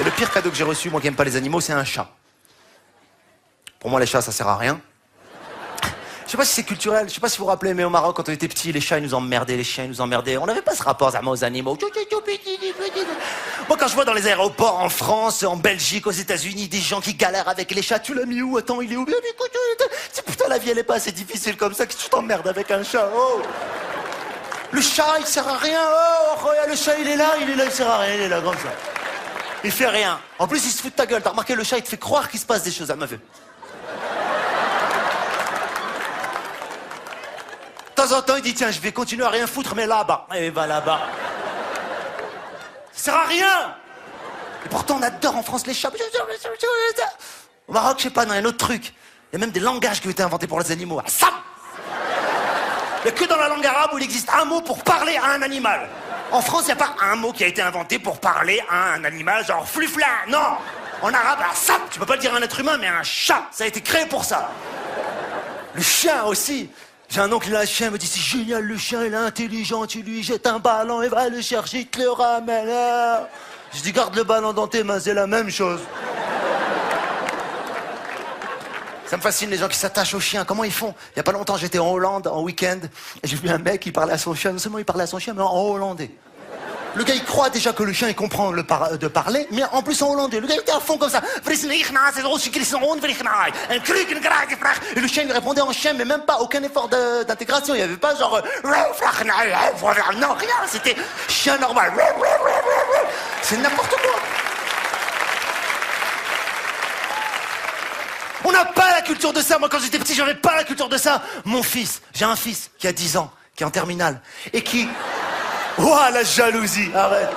Et le pire cadeau que j'ai reçu, moi qui aime pas les animaux, c'est un chat. Pour moi, les chats, ça sert à rien. Je sais pas si c'est culturel, je sais pas si vous vous rappelez, mais au Maroc, quand on était petits, les chats, ils nous emmerdaient, les chiens, ils nous emmerdaient. On n'avait pas ce rapport aux animaux. Moi, quand je vois dans les aéroports, en France, en Belgique, aux États-Unis, des gens qui galèrent avec les chats, tu l'as mis où? Attends, il est où? Putain, la vie, elle est pas assez difficile comme ça que tu t'emmerdes avec un chat. Oh. Le chat, il sert à rien. Oh, regarde, le chat, il est là, il sert à rien, il est là, comme ça. Il fait rien. En plus, il se fout de ta gueule. T'as remarqué, le chat, il te fait croire qu'il se passe des choses. Elle m'a fait. De temps en temps, il dit, tiens, je vais continuer à rien foutre, mais là-bas. Et il va là-bas. Ça sert à rien. Et pourtant, on adore en France les chats. Au Maroc, je sais pas, non, il y a un autre truc. Il y a même des langages qui ont été inventés pour les animaux. Assam. Il n'y a que dans la langue arabe où il existe un mot pour parler à un animal. En France, il n'y a pas un mot qui a été inventé pour parler à un animal, genre flufla. Non. En arabe, assam. Tu peux pas le dire à un être humain, mais à un chat. Ça a été créé pour ça. Le chien aussi. J'ai un oncle, il a un chien, il me dit, c'est génial, le chien, il est intelligent, tu lui jettes un ballon, il va le chercher, il te le ramène. Je dis, garde le ballon dans tes mains, c'est la même chose. Ça me fascine, les gens qui s'attachent aux chiens, comment ils font? Il y a pas longtemps, j'étais en Hollande, en week-end, et j'ai vu un mec, il parlait à son chien, non seulement il parlait à son chien, mais en hollandais. Le gars, il croit déjà que le chien, il comprend de parler, mais en plus en hollandais. Le gars, il était à fond comme ça. Et le chien, il répondait en chien, mais même pas aucun effort d'intégration. Il n'y avait pas genre... Non, rien, c'était chien normal. C'est n'importe quoi. On n'a pas la culture de ça. Moi, quand j'étais petit, j'avais pas la culture de ça. Mon fils, j'ai un fils qui a 10 ans, qui est en terminale, et qui... Ouah, la jalousie, arrête.